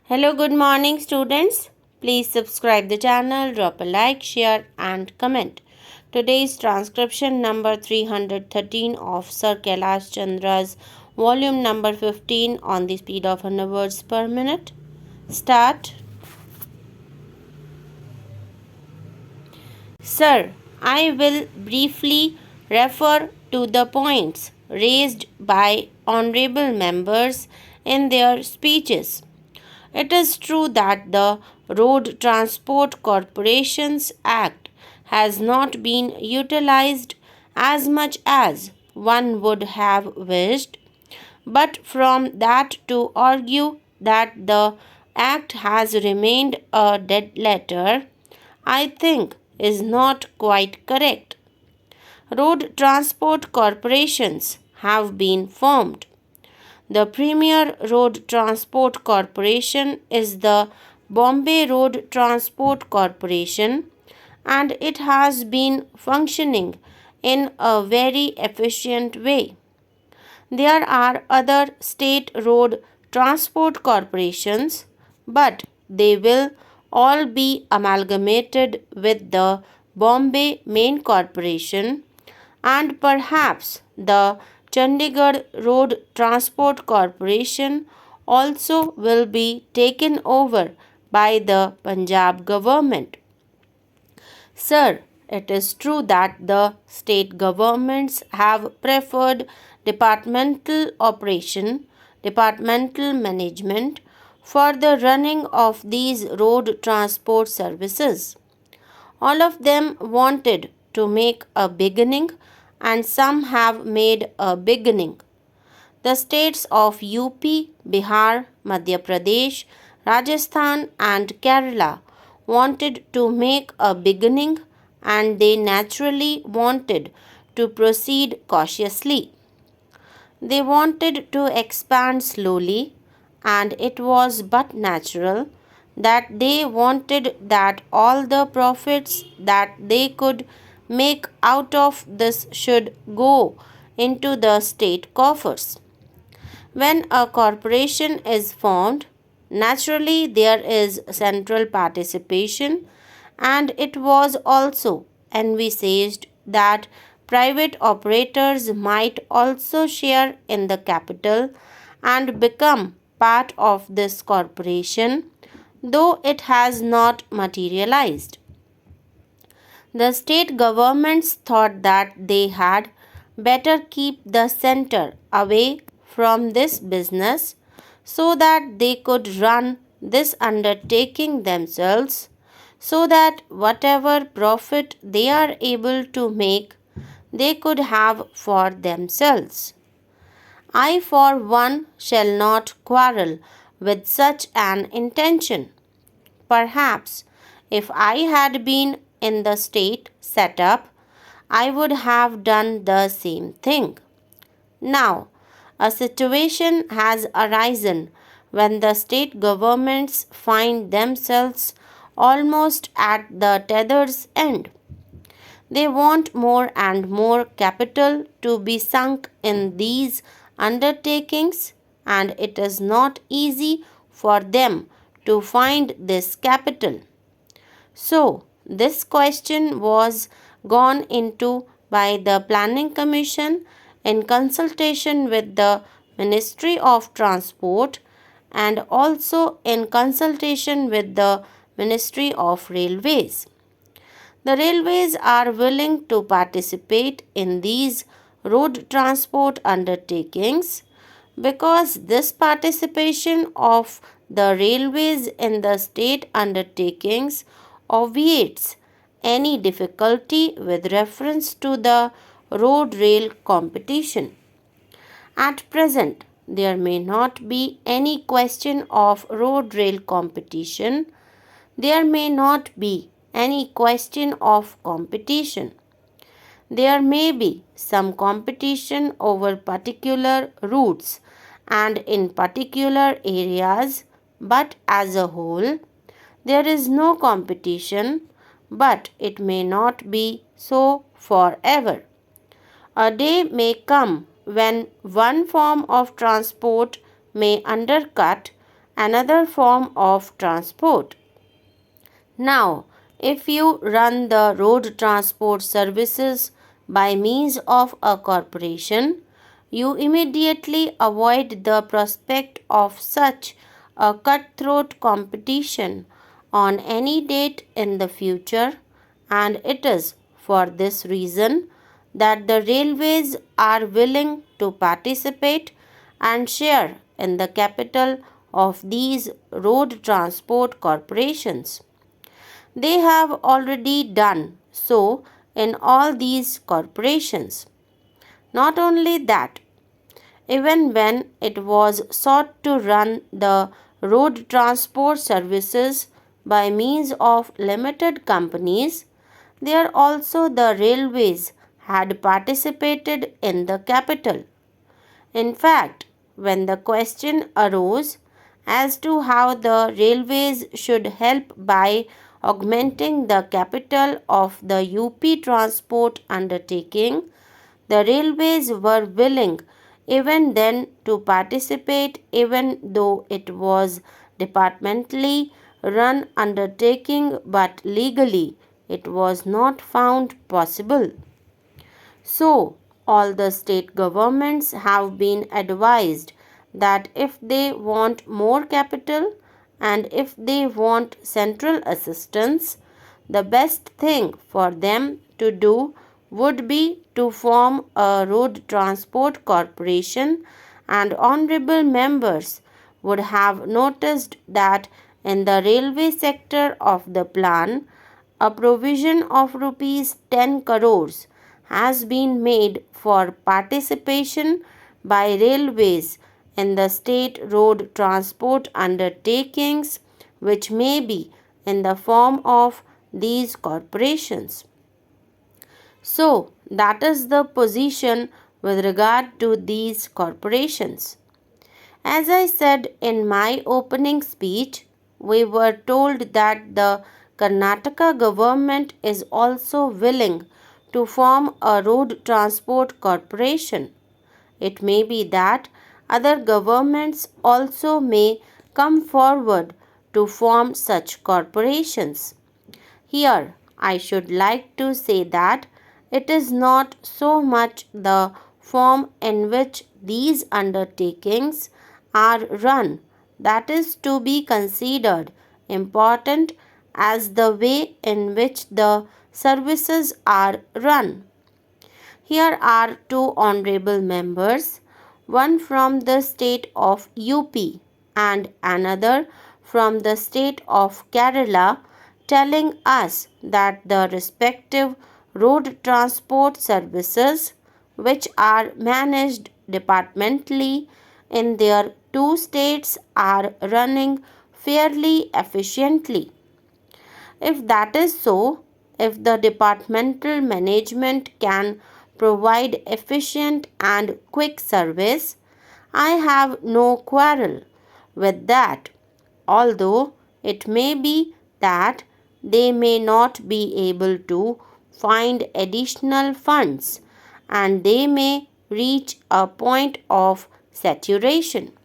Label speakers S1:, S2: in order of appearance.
S1: Hello, good morning, students. Please subscribe the channel, drop a like, share, and comment. Today's transcription number 313 of Sir Kailash Chandra's volume number 15 on the speed of 100 words per minute. Start. Sir, I will briefly refer to the points raised by honorable members in their speeches. It is true that the Road Transport Corporations Act has not been utilized as much as one would have wished, but from that to argue that the Act has remained a dead letter, I think is not quite correct. Road transport corporations have been formed. The premier road transport corporation is the Bombay Road Transport Corporation, and it has been functioning in a very efficient way. There are other state road transport corporations, but they will all be amalgamated with the Bombay Main Corporation, and perhaps the Chandigarh Road Transport Corporation also will be taken over by the Punjab government. Sir, it is true that the state governments have preferred departmental management for the running of these road transport services. All of them wanted to make a beginning, and some have made a beginning. The states of UP, Bihar, Madhya Pradesh, Rajasthan, and Kerala wanted to make a beginning, and they naturally wanted to proceed cautiously. They wanted to expand slowly, and it was but natural that they wanted that all the profits that they could make out of this should go into the state coffers. When a corporation is formed, naturally there is central participation, and it was also envisaged that private operators might also share in the capital and become part of this corporation, though it has not materialized. The state governments thought that they had better keep the center away from this business so that they could run this undertaking themselves, so that whatever profit they are able to make, they could have for themselves. I, for one, shall not quarrel with such an intention. Perhaps if I had been in the state set up, I would have done the same thing. Now, a situation has arisen when the state governments find themselves almost at the tether's end. They want more and more capital to be sunk in these undertakings, and it is not easy for them to find this capital. So, this question was gone into by the Planning Commission in consultation with the Ministry of Transport and also in consultation with the Ministry of Railways. The railways are willing to participate in these road transport undertakings because this participation of the railways in the state undertakings obviates any difficulty with reference to the road rail competition. At present, there may not be any question of road rail competition. There may not be any question of competition. There may be some competition over particular routes and in particular areas, but as a whole, there is no competition, but it may not be so forever. A day may come when one form of transport may undercut another form of transport. Now, if you run the road transport services by means of a corporation, you immediately avoid the prospect of such a cutthroat competition on any date in the future, and it is for this reason that the railways are willing to participate and share in the capital of these road transport corporations. They have already done so in all these corporations. Not only that, even when it was sought to run the road transport services by means of limited companies, there also the railways had participated in the capital. In fact, when the question arose as to how the railways should help by augmenting the capital of the UP transport undertaking, the railways were willing even then to participate, even though it was departmentally run undertaking, but legally it was not found possible. So, all the state governments have been advised that if they want more capital and if they want central assistance, the best thing for them to do would be to form a road transport corporation, and honorable members would have noticed that in the railway sector of the plan, a provision of rupees 10 crores has been made for participation by railways in the state road transport undertakings, which may be in the form of these corporations. So, that is the position with regard to these corporations. As I said in my opening speech, we were told that the Karnataka government is also willing to form a road transport corporation. It may be that other governments also may come forward to form such corporations. Here, I should like to say that it is not so much the form in which these undertakings are run that is to be considered important as the way in which the services are run. Here are two honorable members, one from the state of UP and another from the state of Kerala, telling us that the respective road transport services, which are managed departmentally in their two states, are running fairly efficiently. If that is so, if the departmental management can provide efficient and quick service, I have no quarrel with that, although it may be that they may not be able to find additional funds and they may reach a point of saturation.